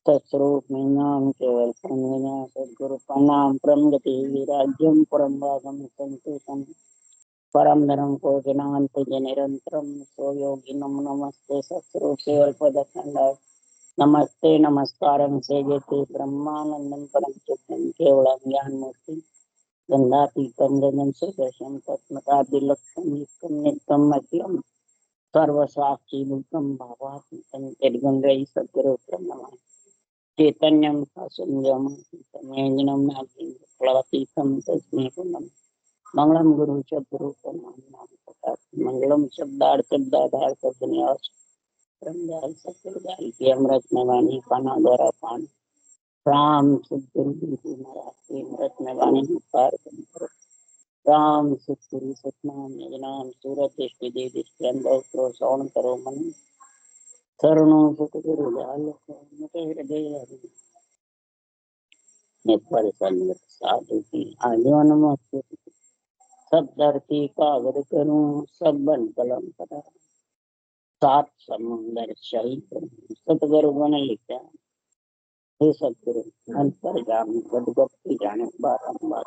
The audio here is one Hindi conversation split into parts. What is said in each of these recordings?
तत्स्वरूप में नाम केवल संविना सदगुरु प्रणाम परम गति विराज्यम परम भागम संतोषम परम धर्म को जनांत निरंतरम सोयोगिनम नमस्ते सत्स्वरूप केवल पदखंडाय नमस्ते नमस्कारं सेजते ब्रह्मानंदं परम चित्तं केवलं ज्ञान मूर्ति गंधातीतं गगन सदृशं तत्मतादिलक्ष्यं नित्यं नित्यं अखिलं सर्वसाक्षी भूतं भावातीतं यद्गंगै सद्गुरु नमः चैतन्यं ससंजम संयोजनं नाभि प्लवतीतं तस्मै पुण्यं मंगलम गुरु शब्द रूप नाम मंगलम शब्दार्थ शब्दाधार शब्दन्यास ब्रह्मजाल सत्यजाल की अमृत में वाणी पाना द्वारा पान राम सतगुरु जी महाराज की अमृत में वाणी पार राम सतगुरु सतनाम निजनाम सूरत दृष्टि दे दृष्टि अनुभव करो श्रवण करो मन शरणों सतगुरु जाल मते हृदय नेत्र संगत साधु की आजीवन मत सब धरती कागज करूं सब बन कलम करा सात समुंदर शहीद सतगुरु बन लिखा हे सतगुरु अंतर्जामी बदगति जाने बारंबार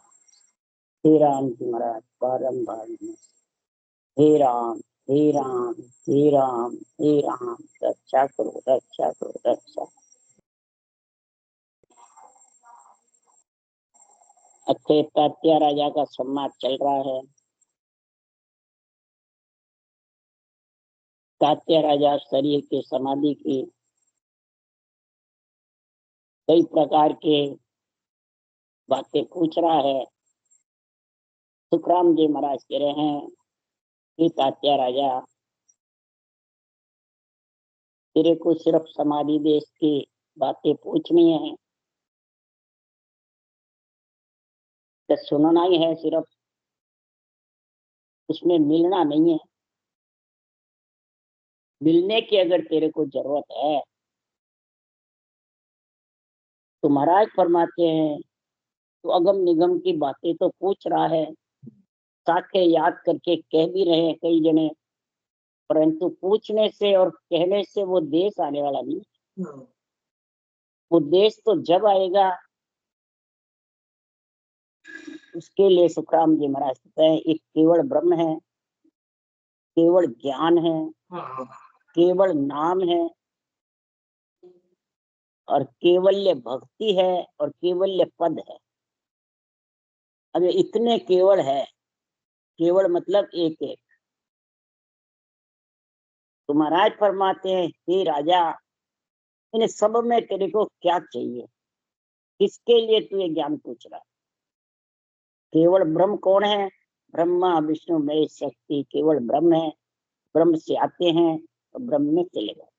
हे राम जी महाराज बारंबार हे राम हे राम हे राम हे राम रक्षा करो रक्षा करो रक्षा। अच्छे तात्या राजा का संवाद चल रहा है। तात्या राजा शरीर के समाधि की कई प्रकार के बातें पूछ रहा है। सुखराम जी महाराज कह रहे हैं कि तात्या राजा तेरे को सिर्फ समाधि देश की बातें पूछनी है तो सुनना ही है, सिर्फ उसमें मिलना नहीं है। मिलने की अगर तेरे को जरूरत है तो महाराज फरमाते हैं तो अगम निगम की बातें तो पूछ रहा है, साखे याद करके कह भी रहे हैं कई जने, परंतु पूछने से और कहने से वो देश आने वाला नहीं। वो देश तो जब आएगा उसके लिए सुखराम जी महाराज कहते हैं एक केवल ब्रह्म है, केवल ज्ञान है, केवल नाम है और केवल्य भक्ति है और केवल्य पद है। अब इतने केवल है, केवल मतलब एक एक। तो महाराज फरमाते हैं हे राजा इन सब में तेरे को क्या चाहिए, किसके लिए तू ये ज्ञान पूछ रहा है? केवल ब्रह्म कौन है? ब्रह्मा विष्णु महेश शक्ति केवल ब्रह्म है। ब्रह्म से आते हैं तो ब्रह्म में चले गए।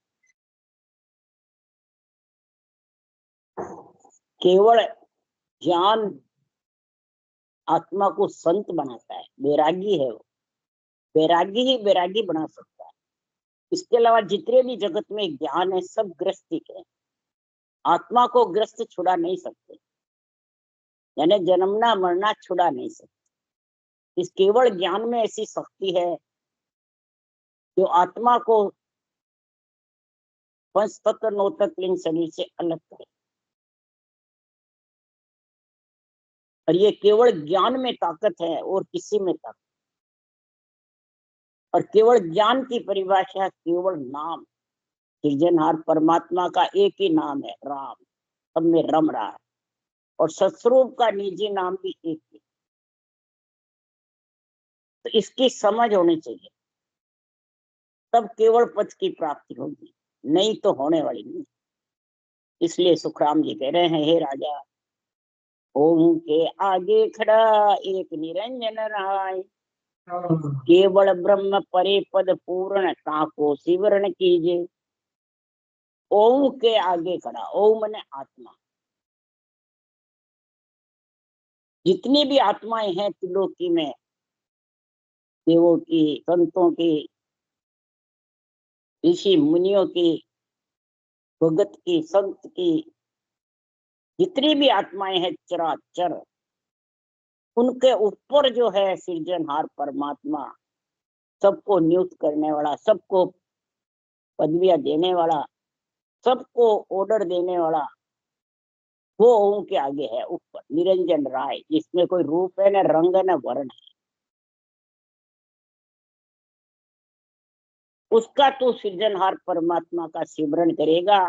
केवल ज्ञान आत्मा को संत बनाता है, बैरागी है वो। बैरागी ही बैरागी बना सकता है। इसके अलावा जितने भी जगत में ज्ञान है सब ग्रस्तिक है, आत्मा को ग्रस्त छुड़ा नहीं सकते, यानी जन्मना मरना छुड़ा नहीं सकते। इस केवल ज्ञान में ऐसी शक्ति है जो आत्मा को पंच तत्व नौ तत्व इन शरीर से अलग करे। और ये केवल ज्ञान में ताकत है और किसी में ताकत। और केवल ज्ञान की परिभाषा केवल नाम, सृजनहार परमात्मा का एक ही नाम है राम, सब में रम रहा है। और सत्स्वरूप का निजी नाम भी एक ही। तो इसकी समझ होनी चाहिए, तब केवल पद की प्राप्ति होगी, नहीं तो होने वाली नहीं। इसलिए सुखराम जी कह रहे हैं हे राजा ओम के आगे खड़ा एक निरंजन राय, केवल ब्रह्म परे पद पूर्ण ताको सिवरण कीजिए। ओम के आगे खड़ा, ओम ने आत्मा, जितनी भी आत्माएं हैं त्रिलोकी में, देवों की, संतों की, ऋषि मुनियों की, भगत की, संत की, जितनी भी आत्माएं हैं चराचर, उनके ऊपर जो है सृजनहार परमात्मा, सबको नियुक्त करने वाला, सबको पदवियां देने वाला, सबको ऑर्डर देने वाला वो ओम के आगे है ऊपर निरंजन राय, जिसमें कोई रूप है न रंग न वर्ण है। उसका तू सृजनहार परमात्मा का सिमरण करेगा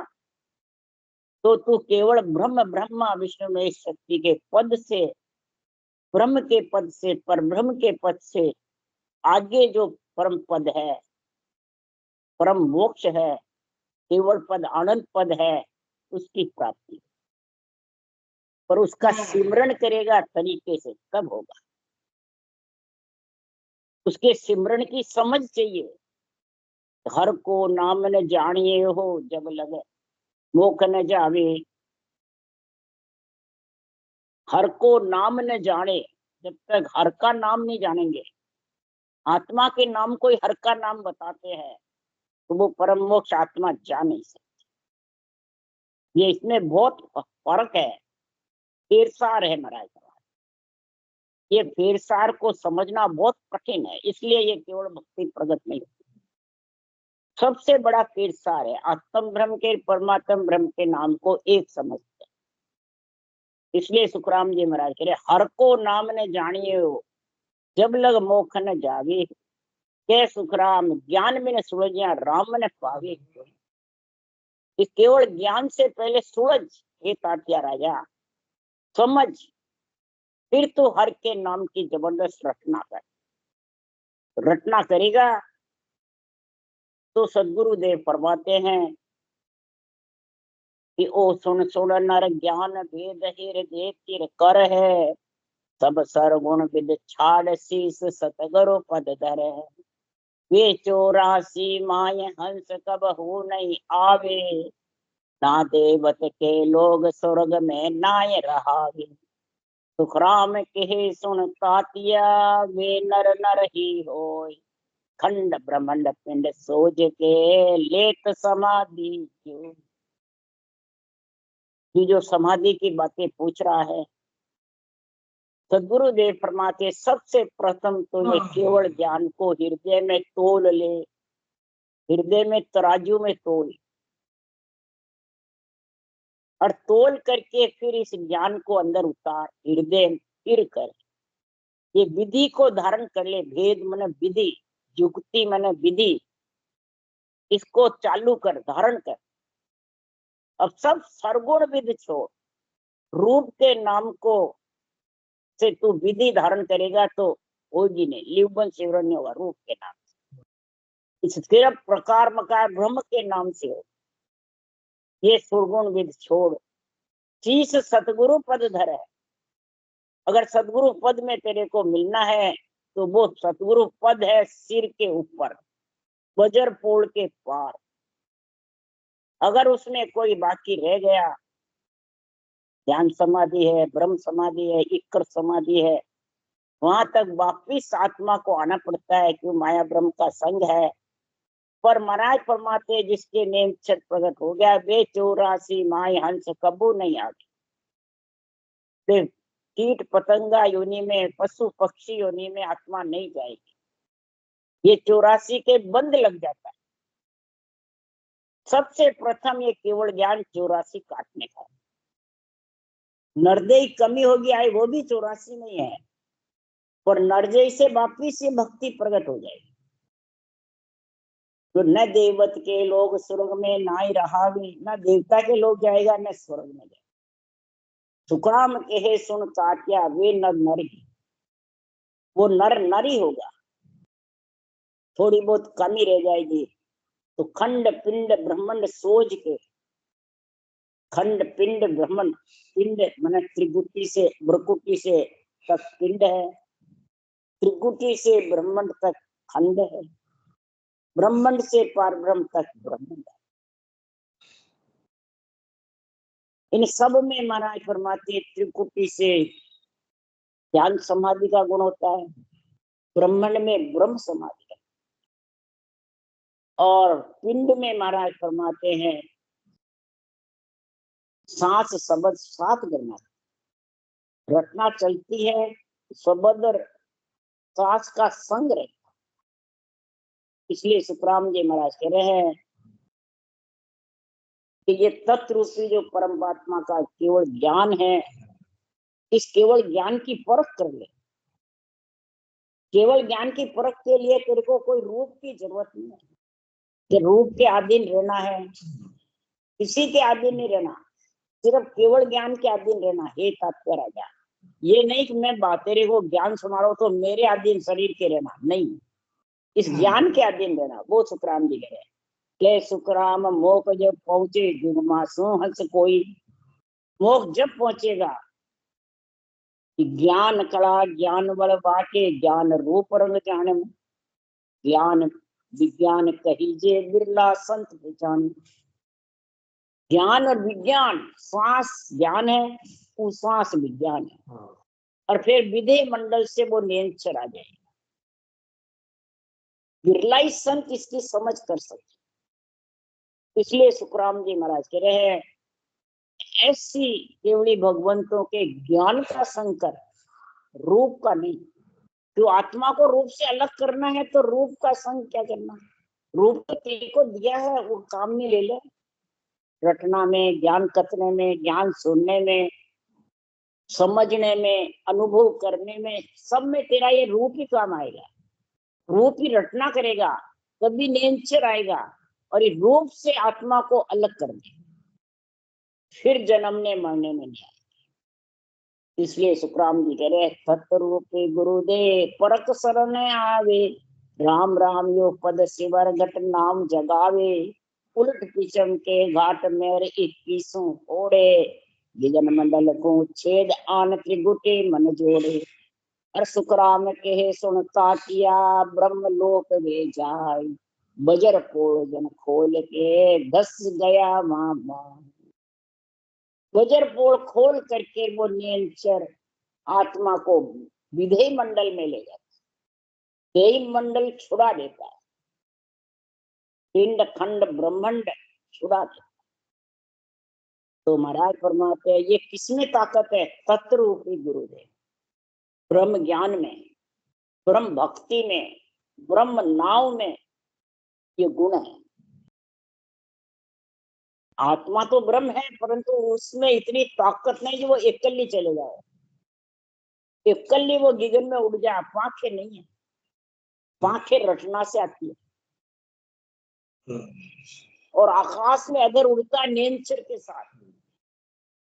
तो तू केवल ब्रह्म ब्रह्मा विष्णु महेश शक्ति के पद से, ब्रह्म के पद से, पर ब्रह्म के पद से आगे जो परम पद है, परम मोक्ष है, केवल पद आनंद पद है, उसकी प्राप्ति। पर उसका सिमरण करेगा तरीके से तब होगा। उसके सिमरण की समझ चाहिए। हर को नाम न जानिए हो जब लगे मोख न जावे। हर को नाम न जाने, जब तक हर का नाम नहीं जानेंगे, आत्मा के नाम कोई हर का नाम बताते हैं तो वो परम मोक्ष आत्मा जा नहीं सकती। ये इसमें बहुत फर्क है, फेरसार है महाराज। ये फेरसार को समझना बहुत कठिन है, इसलिए ये केवल भक्ति प्रगट नहीं होती। सबसे बड़ा फेरसार है आत्म ब्रह्म के परमात्म ब्रह्म के नाम को एक समझते हैं। इसलिए सुखराम जी महाराज कह रहे हर को नाम ने जानिए हो जब लग मोख न जावे। के सुखराम ज्ञान में न सुलझिया राम न पावे। इस केवल ज्ञान से पहले सुलझ हे तात्या राजा, समझ, फिर तो हर के नाम की जबरदस्त रटना कर। रटना करेगा तो सदगुरुदेव फरमाते हैं कि ओ सुन सुन नर ज्ञान भेद हिर दे तिर कर है। सब सरगुण विद छाड़ शीस सतगुरु पद धर है। वे 84 माय हंस कब हो नहीं आवे। ना देवत के लोग स्वर्ग में नाय रहावे। सुखराम कहे सुन तातिया वे नर नर ही होय। खंड ब्रह्मांड पिंड सोज के लेत समाधि क्यों। ये जो समाधि की बातें पूछ रहा है, सदगुरुदेव फरमाते सबसे प्रथम तो ये केवल ज्ञान को हृदय में तोल ले, हृदय में तराजू में तोल, और तोल करके फिर इस ज्ञान को अंदर उतार, हृदय स्थिर कर। ये विधि को धारण कर ले। भेद मन विधि, युक्ति मन विधि, इसको चालू कर, धारण कर। अब सब सरगुण विधि छोड़, रूप के नाम को से तू विधि धारण करेगा तो होगी नहीं। लिवबन सिवरण नहीं होगा रूप के नाम से। इस सिर्फ प्रकार मकार ब्रह्म के नाम से हो। ये सुरगुण विधि छोड़, शीश सतगुरु पद धर है। अगर सतगुरु पद में तेरे को मिलना है तो वो सतगुरु पद है सिर के ऊपर, वज्र पोल के पार। अगर उसमें कोई बाकी रह गया, ध्यान समाधि है, ब्रह्म समाधि है, इक्र समाधि है, वहां तक वापिस आत्मा को आना पड़ता है क्यों माया ब्रह्म का संग है। पर महाराज फरमाते जिसके नेम छत प्रकट हो गया वे 84 माय हंस कबू नहीं आगे। कीट पतंगा योनि में, पशु पक्षी योनि में आत्मा नहीं जाएगी। ये 84 के बंद लग जाता है। सबसे प्रथम ये केवल ज्ञान 84 काटने का। नरदेय कमी होगी आई वो भी 84 नहीं है, पर नरजय से वापिस ये भक्ति प्रकट हो जाएगी। तो न देवत के लोग स्वर्ग में ना ही रहावे, न देवता के लोग जाएगा न स्वर्ग में जाएगा। सुखराम कहे सुन तात्या वे नर नर ही, वो नर नर ही होगा। थोड़ी बहुत कमी रह जाएगी तो खंड पिंड ब्रह्मांड सोच के, खंड पिंड ब्रह्मांड, पिंड माने त्रिगुटी से ब्रकुटी से तक पिंड है, त्रिगुटी से ब्रह्मांड तक खंड है, ब्रह्मांड से पार ब्रह्म तक ब्रह्मांड है। इन सब में महाराज फरमाते त्रिकुटी से ध्यान समाधि का गुण होता है, ब्रह्मांड में ब्रह्म समाधि है, और पिंड में महाराज फरमाते हैं सांस शब्द साथ करना, रटना चलती है, शब्द और सांस का संग रहता। इसलिए सुखराम जी महाराज कह रहे हैं कि ये तत्व रूपी जो परमात्मा का केवल ज्ञान है, इस केवल ज्ञान की परख कर ले। केवल ज्ञान की परख के लिए तेरे को कोई रूप की जरूरत नहीं है कि रूप के अधीन रहना है, किसी के अधीन नहीं रहना, सिर्फ केवल ज्ञान के अधीन रहना। हे तात्पर्य राजा, ये नहीं कि मैं तेरे को ज्ञान सुना रहा हूं तो मेरे अधीन शरीर के रहना, नहीं, इस ज्ञान के अधीन रहना। वो सुखराम जी कह रहे के सुखराम मोक्ष जब पहुंचे जुगमा सो हंस कोई। मोक्ष जब पहुंचेगा कि ज्ञान कला ज्ञान बल बाटे, ज्ञान रूप रंग जाने, ज्ञान विज्ञान कहीजे बिरला संत पहचान। ज्ञान और विज्ञान, श्वास ज्ञान है, उश्वास विज्ञान है, और फिर विधेय मंडल से वो नियंत्रण आ जाएगा। बिरला ही संत इसकी समझ कर सकते। इसलिए सुखराम जी महाराज कह रहे हैं, ऐसी केवली भगवंतों के ज्ञान का संकर, रूप का नहीं। तो आत्मा को रूप से अलग करना है तो रूप का संग क्या करना है? रूप तो तेरे को दिया है, वो काम में ले ले। रटना में, ज्ञान कथने में, ज्ञान सुनने में, समझने में, अनुभव करने में, सब में तेरा ये रूप ही काम आएगा। रूप ही रटना करेगा, तभी नेचर आएगा, और इस रूप से आत्मा को अलग कर दे, फिर जन्मने मरने में नहीं आएगा। इसलिए सुखराम जी कह रहे, तत्व रूपी गुरुदेव परक शरण आवे, राम राम यो पद शिवर घट नाम जगावे। उलट किचम के घाट मेरे 21 ओढ़े, विजन मंडल को छेद आन त्रिगुटे मन जोड़े। और सुखराम कहे सुनता किया ब्रह्म लोक वे जाय, बजर पोल जन खोल के धस गया मां। बजर पोल खोल करके वो नियंचर आत्मा को विधेय मंडल में ले जाता, देही मंडल छुड़ा देता है, पिंड खंड ब्रह्मांड छुड़ा देता। तो महाराज फरमाते हैं, ये किसमें ताकत है? तत्व रूपी गुरुदेव, ब्रह्म ज्ञान में, ब्रह्म भक्ति में, ब्रह्म नाव में ये गुण है। आत्मा तो ब्रह्म है, परंतु उसमें इतनी ताकत नहीं कि वो एकली चले जाए, एकली वो गिगन में उड़ जाए। पांखें नहीं है, पांखें रचना से आती है, और आकाश में अगर उड़ता है नेचर के साथ,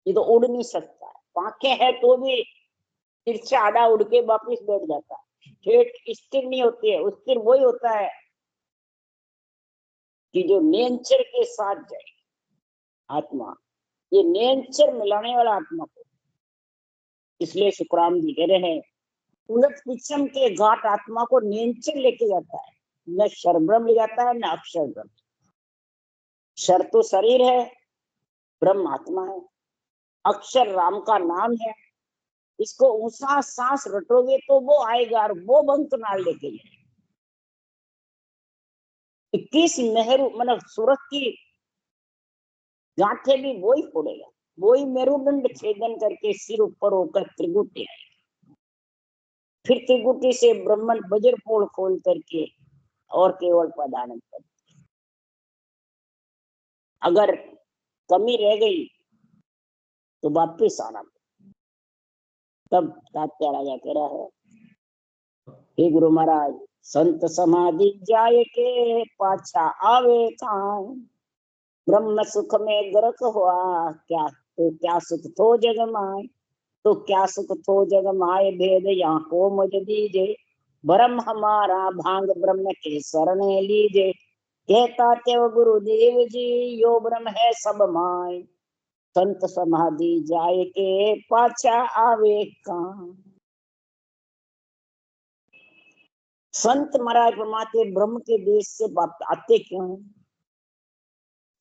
ये तो उड़ नहीं सकता है। पांखें है तो भी तिरछा आड़ा उड़ के वापिस बैठ जाता है, ठेठ स्थिर नहीं होती है। स्थिर वही होता है कि जो नेचर के साथ जाए आत्मा, ये नेचर मिलाने वाला आत्मा को। इसलिए सुखराम जी कह रहे हैं, उलट पिछम के घाट आत्मा को नेचर लेके जाता है, न शरब्रह्म ले जाता है, न अक्षर ब्रह्म। शर तो शरीर है, ब्रह्म आत्मा है, अक्षर राम का नाम है। इसको ऊंचा सांस रटोगे तो वो आएगा, और वो बंक नाल लेके जाए। 21 नेहरू मतलब सूरत की गांठे भी वो ही फोड़ेगा, वो ही मेरुदंड छेदन करके सिर ऊपर होकर त्रिगुटी आएगा, फिर त्रिगुटी से ब्रह्मन बजर पोल खोल करके और केवल पदानंद पद। अगर कमी रह गई तो वापिस आना। तब तात्या राजा कह रहा है, हे गुरु महाराज, संत समाधि जाए के पाछा आवे कहाँ, ब्रह्म सुख में गर्क हुआ क्या, तो क्या सुख थो जग माए, तो क्या सुख थो जग माए, भेद यहाँ को मुझ दीजे, ब्रह्म हमारा भांग ब्रह्म के शरण लीजे। कहता तेव गुरुदेव जी, यो ब्रह्म है सब माय, संत समाधि जाए के पाछा आवे कहाँ। संत महाराज फरमाते, ब्रह्म के देश से आते क्यों?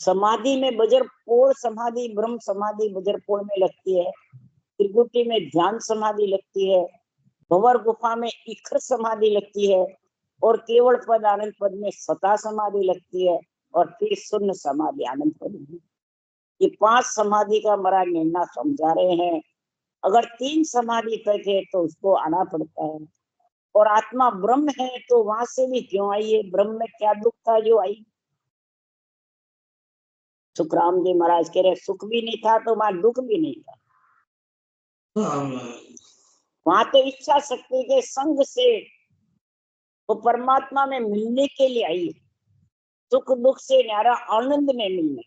समाधि में बजर पोड़ समाधि, ब्रह्म समाधि बजर पोड़ में लगती है, त्रिकुटी में ध्यान समाधि लगती है, भंवर गुफा में इखर समाधि लगती है, और केवल पद आनंद पद में सता समाधि लगती है, और फिर शून्य समाधि आनंद पद में। ये 5 समाधि का महाराज निर्णय समझा रहे हैं। अगर 3 समाधि तक है तो उसको आना पड़ता है, और आत्मा ब्रह्म है तो वहां से भी क्यों आई है? ब्रह्म में क्या दुख था जो आई? सुखराम जी महाराज कह रहे सुख भी नहीं था तो वहां दुख भी नहीं था। वहां तो इच्छा शक्ति के संग से वो परमात्मा में मिलने के लिए आई है। सुख दुख से न्यारा आनंद में मिलने,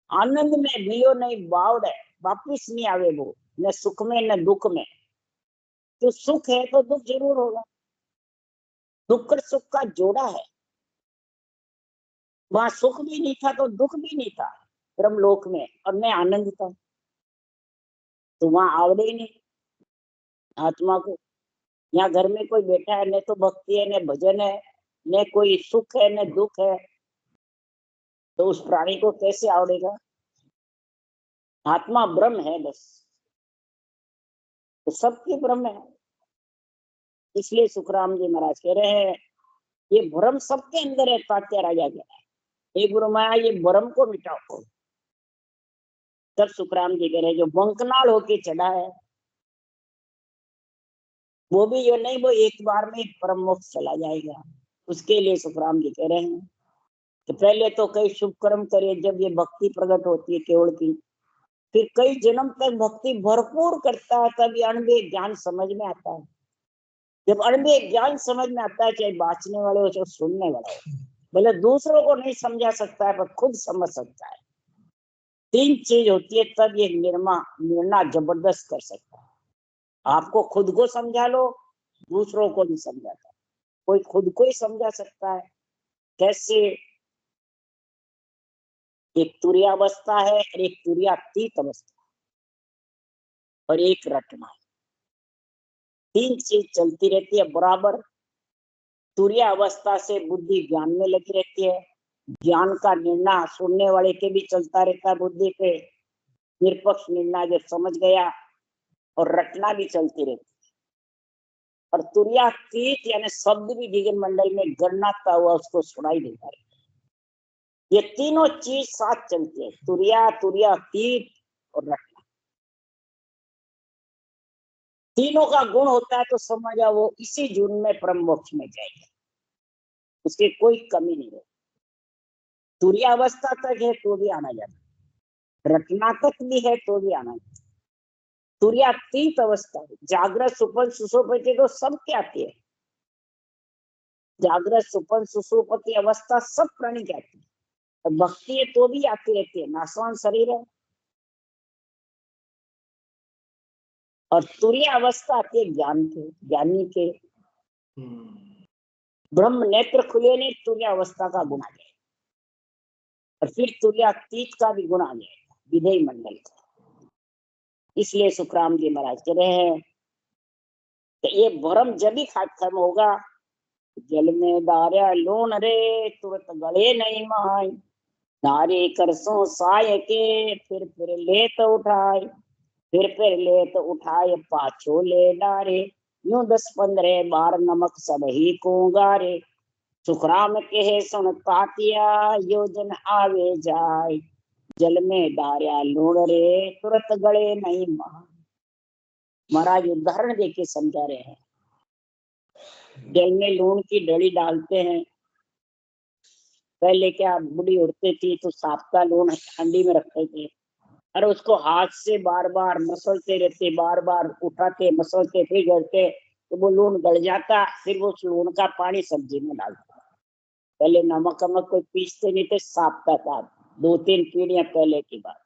आनंद में मिलो नहीं बावड़ है, वापिस नहीं आवे वो, न सुख में न दुख में। तो सुख है तो दुख जरूर होगा, दुख और सुख का जोड़ा है। वहां सुख भी नहीं था तो दुख भी नहीं था ब्रह्मलोक में, और मैं आनंद था, तो वहां आवड़े ही नहीं आत्मा को। यहाँ घर में कोई बैठा है, न तो भक्ति है न भजन है, न कोई सुख है न दुख है, तो उस प्राणी को कैसे आवड़ेगा? आत्मा ब्रह्म है बस, तो सबकी ब्रह्म है। इसलिए सुखराम जी महाराज कह रहे हैं ये भ्रम सबके अंदर है, तात्या राजा कह रहा है हे गुरु माया ये भ्रम को मिटाओ। तब सुखराम जी कह रहे हैं जो बंकनाल होके चढ़ा है वो भी ये नहीं वो एक बार में परम मोक्ष चला जाएगा। उसके लिए सुखराम जी कह रहे हैं कि पहले तो कई शुभ कर्म करे, जब ये भक्ति प्रकट होती है केवल की, फिर कई जन्म तक भक्ति भरपूर करता है, तब ये अणुभेद ज्ञान समझ में आता है। जब अणुभेद ज्ञान समझ में आता है, चाहे बाँचने वाले हो चाहे सुनने वाला हो, भले दूसरों को नहीं समझा सकता है पर खुद समझ सकता है। तीन चीज होती है तब ये निर्णय जबरदस्त कर सकता है। आपको खुद को समझा लो, दूसरों को नहीं समझाता। कोई खुद को ही समझा सकता है। कैसे? एक तुरीयावस्था है और एक तुरीयातीत अवस्था और एक रटना। तीन चीज चलती रहती है बराबर। तुरीया अवस्था से बुद्धि ज्ञान में लगी रहती है, ज्ञान का निर्णय सुनने वाले के भी चलता रहता है बुद्धि पे, निरपक्ष निर्णय जो समझ गया, और रटना भी चलती रहती है। और तुरीयातीत यानी शब्द भी गगन मंडल में गणनाता हुआ उसको सुनाई देता है। ये तीनों चीज साथ चलती है, तुरीयातीत और रटना। तीनों का गुण होता है तो समझा वो इसी जून में परम मोक्ष में जाएगा, उसकी कोई कमी नहीं है। तुरीयावस्था तक है तो भी आना जाता, रटना तक भी है तो भी आना जाता। तुरीयातीत अवस्था है, जागृत सुपन सुसुप्ति तो सबके आती है। जागृत सुपन सुसुप्ति अवस्था सब प्राणी की आती है, और भक्ति है तो भी आती रहती है, नाशवान शरीर है। और तुरीय अवस्था आती है ज्ञान के, ज्ञानी के। ब्रह्म नेत्र खुले ने तुरीय अवस्था का गुण आ जाएगा, और फिर तुरीयातीत का भी गुण आ जाएगा विधेय मंडल का। इसलिए सुखराम जी महाराज कह रहे हैं कि ये भ्रम जब ही खत्म होगा, जल में डारा लूण रे तुरंत गले नहीं माय, नारी करसों साय के फिर ले तो उठाए, फिर ले तो उठाए पाछो ले डारे, यूं 10-15 बार नमक सब ही को गारे, सुखराम कहे सुन तातिया योजन आवे जाए, जल में डारा लूण रे तुरंत गले नहीं माय। महाराज उदाहरण देके समझा रहे हैं। जल में लूण की डली डालते हैं, पहले क्या बुढ़ी उड़ती थी तो साप्ता लूण हंडी में रखते थे, और उसको हाथ से बार बार मसलते रहते, बार बार उठाते मसलते फिर गलते, तो वो लूण गल जाता, फिर वो लूण का पानी सब्जी में डालता। पहले नमक वमक कोई पीसते नहीं थे, साप्ता था 2-3 पीढ़ियां पहले की बात,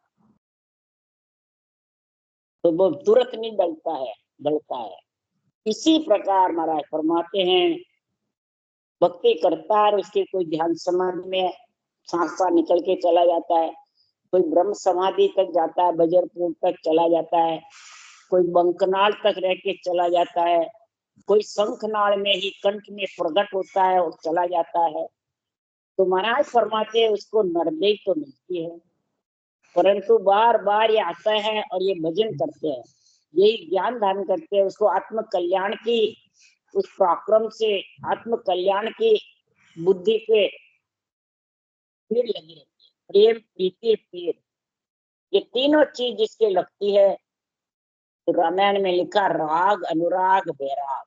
तो वो तुरंत नहीं डलता है, गलता है। इसी प्रकार महाराज फरमाते हैं भक्ति करता है और उसके कोई ध्यान समाधि में सांसा निकल के चला जाता है, कोई ब्रह्म समाधि तक जाता है, बजरपुर तक चला जाता है, कोई बंकनाल तक रह के चला जाता है, कोई शंखनाल में ही कंठ में प्रकट होता है और चला जाता है। तो महाराज फरमाते हैं उसको नरदेह तो मिलती है, परंतु बार बार ये आता है और ये भजन करते हैं, यही ज्ञान धारण करते हैं, उसको आत्म कल्याण की उस पराक्रम से आत्म कल्याण की बुद्धि पे पीड़ लगी रहती है, प्रेम प्रीति पीड़, ये तीनों चीज जिसके लगती है, तो रामायण में लिखा राग अनुराग वैराग,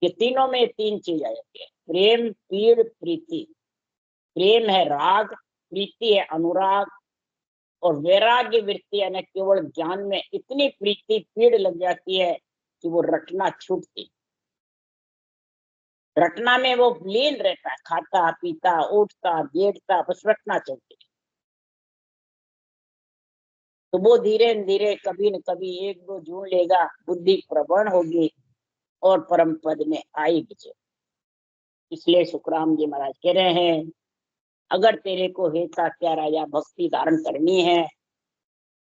ये तीनों में तीन चीज आ जाती है, प्रेम पीड़ प्रीति। प्रेम है राग प्रीति है, अनुराग और वैराग्य वृत्ति है ना, केवल ज्ञान में इतनी प्रीति पीड़ लग जाती है कि वो रटना छूटती। रटना में वो लीन रहता है, खाता पीता उठता बैठता, बस रटना चलती। तो वो धीरे धीरे कभी न कभी एक दो जून लेगा, बुद्धि प्रवण होगी और परम पद में आएगी। इसलिए सुखराम जी महाराज कह रहे हैं, अगर तेरे को हेता क्या राजा भक्ति धारण करनी है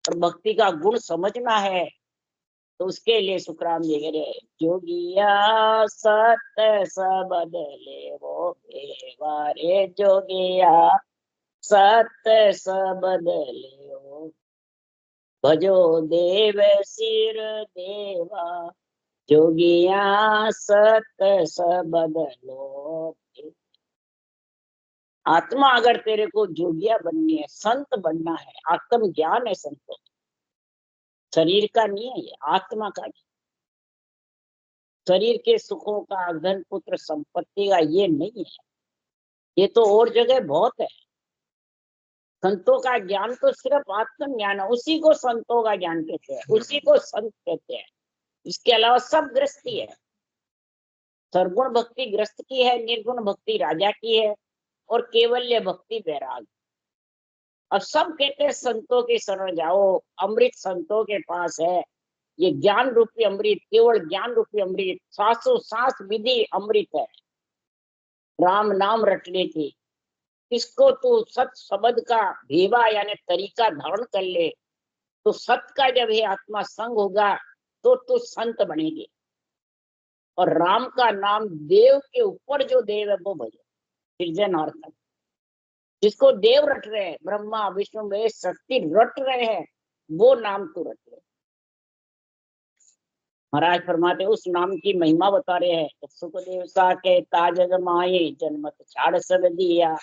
और भक्ति का गुण समझना है, तो उसके लिए सुखराम जी कह रहे, जोगिया सत सबदले वो रे जोगिया सत सबदले वो, भजो देव सिर देवा, जोगिया सत सबदलो। आत्मा अगर तेरे को जोगिया बननी है, संत बनना है, आत्म ज्ञान है संतों, शरीर का नहीं है, ये आत्मा का। शरीर के सुखों का, धन पुत्र संपत्ति का ये नहीं है, ये तो और जगह बहुत है। संतों का ज्ञान तो सिर्फ आत्म ज्ञान है, उसी को संतों का ज्ञान कहते हैं, उसी को संत कहते हैं। इसके अलावा सब गृहस्थी है। सर्वगुण भक्ति ग्रस्त की है, निर्गुण भक्ति राजा की है, और केवल्य भक्ति वैराग। अब सब कहते हैं संतों के शरण जाओ, अमृत संतों के पास है, ये ज्ञान रूपी अमृत, केवल ज्ञान रूपी अमृत, सांसों सांस विधि अमृत है। राम नाम रटने की, इसको तू सत शब्द का भेवा यानी तरीका धारण कर ले, तो सत का जब ये आत्मा संग होगा तो तू संत बनेगी। और राम का नाम, देव के ऊपर जो देव है वो भजो, सृजनहार। जिसको देव रट रहे हैं, ब्रह्मा विष्णु महेश शक्ति रट रहे हैं, वो नाम तू रट रहे। महाराज फरमाते उस नाम की महिमा बता रहे हैं, तो सुखदेव सा के ताज माए जन्मत छाड़ सब दिया,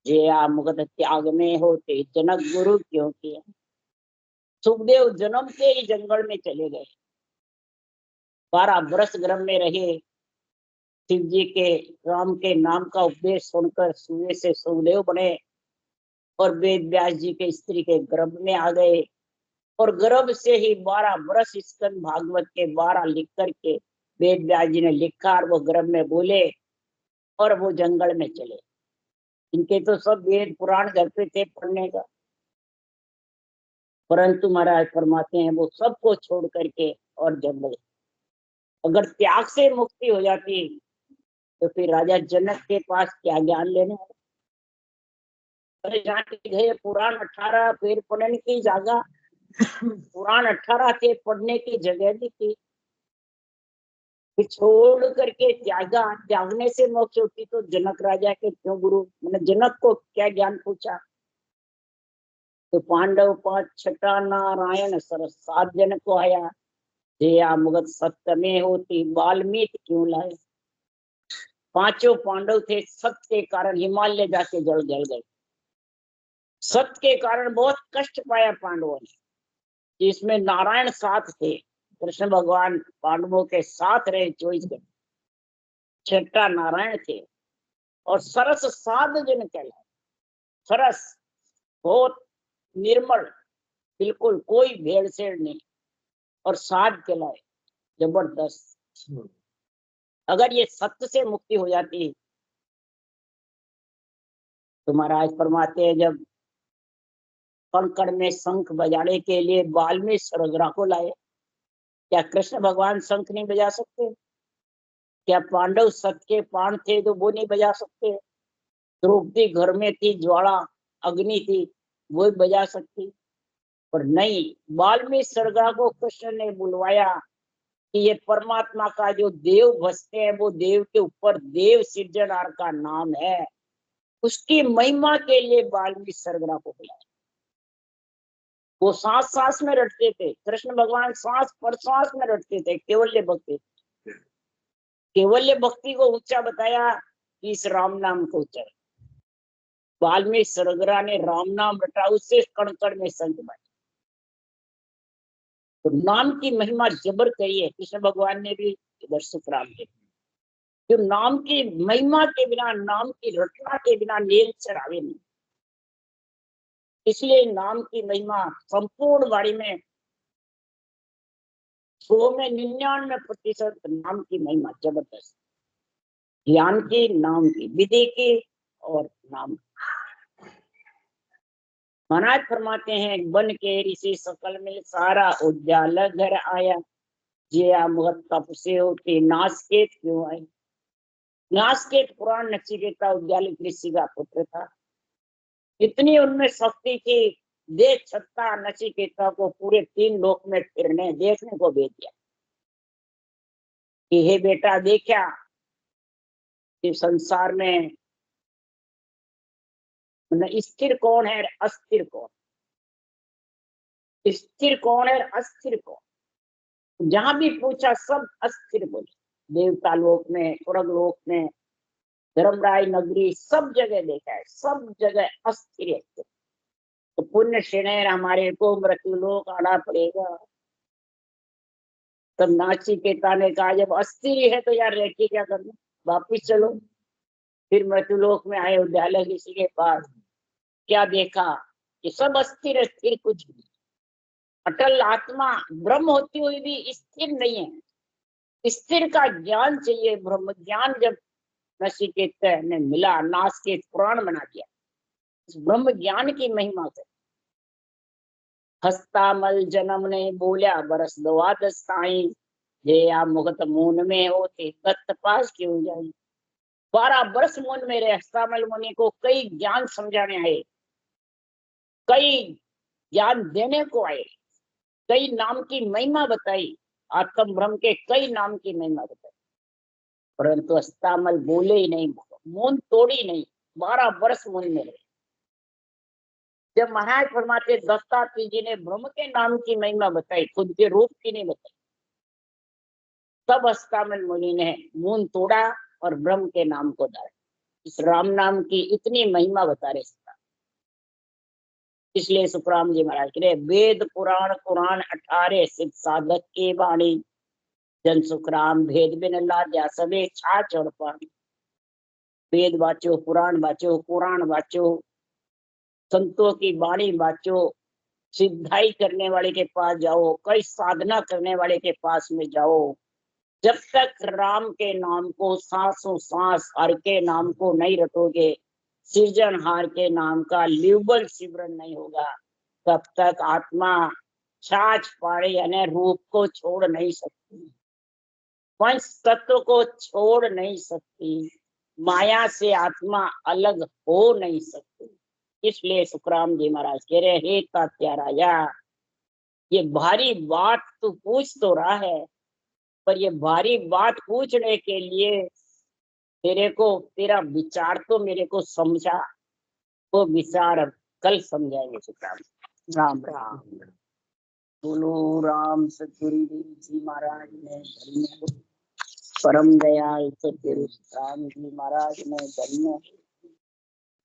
जया मुगत त्याग में होते जनक गुरु क्यों किया। सुखदेव जन्म के ही जंगल में चले गए, 12 वर्ष गर्भ में रहे, शिव जी के राम के नाम का उपदेश सुनकर सुबह से सुखदेव बने, और वेद व्यास जी के स्त्री के गर्भ में आ गए, और गर्भ से ही 12 वर्ष स्कंद भागवत के 12 लिख करके वेद व्यास जी ने लिखा, और वो गर्भ में बोले और वो जंगल में चले। इनके तो सब वेद पुराण घर पे थे पढ़ने का, परंतु महाराज फरमाते हैं वो सबको छोड़ करके और जंगल। अगर त्याग से मुक्ति हो जाती तो फिर राजा जनक के पास क्या ज्ञान लेने। गए पुराण 18 फिर पढ़ने की जगह, पुराण 18 थे पढ़ने की जगह भी थी, छोड़ करके त्यागा। त्यागने से मोक्ष होती तो जनक राजा के क्यों गुरु, मैंने जनक को क्या ज्ञान पूछा। तो पांडव 5 छठा नारायण सरस 7 जन को आया, जया मुगत सत्य में होती वाल्मीकि क्यों लाए। पांचों पांडव थे, सत्य के कारण हिमालय जाके जल जल गए। सत्य के कारण बहुत कष्ट पाया पांडवों ने, जिसमें नारायण साथ थे। कृष्ण भगवान पांडवों के साथ रहे 24 घंटे, छठा नारायण थे। और सरस 7 जन कहलाए। सरस बहुत निर्मल, बिल्कुल कोई भेड़सेड़ नहीं, और 7 कहलाए, जबरदस्त। अगर ये सत्य से मुक्ति हो जाती तो महाराज फरमाते हैं जब कंकड़ में शंख बजाने के लिए वाल्मीकि सरगरा को लाए, क्या कृष्ण भगवान शंख नहीं बजा सकते? क्या पांडव सत्य के प्राण थे तो वो नहीं बजा सकते? द्रौपदी घर में थी, ज्वाला अग्नि थी, वो बजा सकती, पर नहीं। वाल्मीकि सरगरा को कृष्ण ने बुलवाया कि ये परमात्मा का जो देव बसते हैं वो देव के ऊपर देव सृजनहार का नाम है, उसकी महिमा के लिए वाल्मीकि सरगरा को बुलाया। वो सांस सांस में रटते थे, कृष्ण भगवान सांस पर सांस में रटते थे, केवल्य भक्ति। केवल्य भक्ति को ऊंचा बताया कि इस राम नाम को ऊंचा। वाल्मीकि सरगरा ने राम नाम रटा, उससे कण कण में संत बने। तो नाम की महिमा जबर कही है कृष्ण भगवान ने भी, इधर सुखराम ने। जो नाम की महिमा के बिना, नाम की रचना के बिना नील चढ़ावे नहीं। इसलिए नाम की महिमा संपूर्ण वाणी में 100 में 99% नाम की महिमा जबरदस्त। ज्ञान की, नाम की, विधि की और नाम। महाराज फरमाते हैं, बन के ऋषि सकल में सारा उजाला घर आया, जिया मुगत तप से होते नासकेत क्यों आए। नासकेत पुराण नचिकेता उद्यालिक ऋषि का पुत्र था। इतनी उनमें शक्ति थी, देख छत्ता नचिकेता को पूरे 3 लोक में फिरने देखने को भेज दिया कि हे बेटा, देखा कि संसार में स्थिर कौन है, अस्थिर कौन, स्थिर कौन है, अस्थिर कौन। जहां भी पूछा सब अस्थिर बोले। देवता लोक में, स्वर्ग लोक में, धर्मराय नगरी, सब जगह देखा है, सब जगह अस्थिर है। तो पुण्य श्रेणी हमारे को मृत्यु लोक आना पड़ेगा। तब नाचिकेता ने कहा, जब अस्थिर है तो यार रह के क्या करना, वापिस चलो। फिर मृत्युलोक में आए उद्यालय ऋषि के पास। क्या देखा कि सब अस्थिर है, स्थिर कुछ नहीं। अटल आत्मा ब्रह्म होती हुई भी स्थिर नहीं है। स्थिर का ज्ञान चाहिए। ब्रह्म ज्ञान जब नचिकेता ने मिला, नास के पुराण बना दिया। इस ब्रह्म ज्ञान की महिमा से हस्तामल जन्म ने बोलिया बरस द्वादश साई, जे आ मुगत मून में होते दत्त पास क्यों जाए। 12 वर्ष मून में रहे हस्तामल मुनि को कई ज्ञान समझाने आए, कई ज्ञान देने को आए, कई नाम की महिमा बताई, आत्म ब्रह्म के कई नाम की महिमा बताई, परंतु हस्तामल बोले ही नहीं, मून तोड़ी नहीं। 12 वर्ष मून में रहे। जब महाराज फरमाते दत्तात्रेय जी ने ब्रह्म के नाम की महिमा बताई, खुद के रूप की नहीं बताई, तब हस्तामल मुनि ने मून तोड़ा और ब्रह्म के नाम को धारा। इस राम नाम की इतनी महिमा बता रहे। इसलिए सुखराम जी महाराज कह रहे, वेद पुराण कुरान 18 सिद्ध साधक की वाणी, जन सुखराम भेद बिन लाजा सबे छाछ और पानी। वेद बाचो, पुराण बाचो, कुरान बाचो, संतों की वाणी बाचो, सिद्धाई करने वाले के पास जाओ, कई साधना करने वाले के पास में जाओ। जब तक राम के नाम को सांसों सांस हर के नाम को नहीं रटोगे, सृजनहार के नाम का लिवल सिमरन नहीं होगा, तब तक आत्मा छाछ पाड़े यानी रूप को छोड़ नहीं सकती, पंच तत्व को छोड़ नहीं सकती, माया से आत्मा अलग हो नहीं सकती। इसलिए सुखराम जी महाराज कह रहे, हे तात्या राजा, ये भारी बात तू पूछ तो रहा है, पर ये भारी बात पूछने के लिए तेरे को तेरा विचार तो मेरे को समझा। वो विचार कल समझाएंगे सुखराम। राम राम। बोलो राम सतगुरु जी महाराज ने धन्य, परम दयाल सतगुरु राम जी महाराज ने धन्य,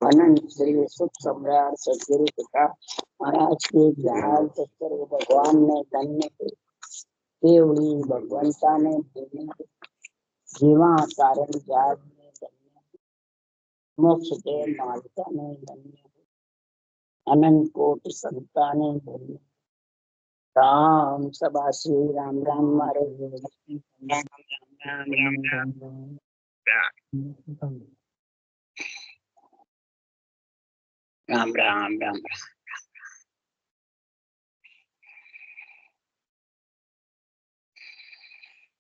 अनंत श्री सुख सम्राट सतगुरु पिता महाराज के दयाल सतगुरु भगवान ने धन्य, केवली भगवंता ने धन्य, जीवा कारण जात ने धन्य, मोक्ष के मालिका ने धन्य, अनंत कोटि संता ने धन्य। राम सभा श्री राम राम मारे राम राम राम राम राम राम राम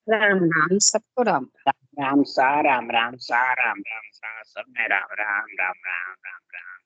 राम राम सबको राम राम सा राम राम सा राम राम सा सब में राम राम राम राम राम राम।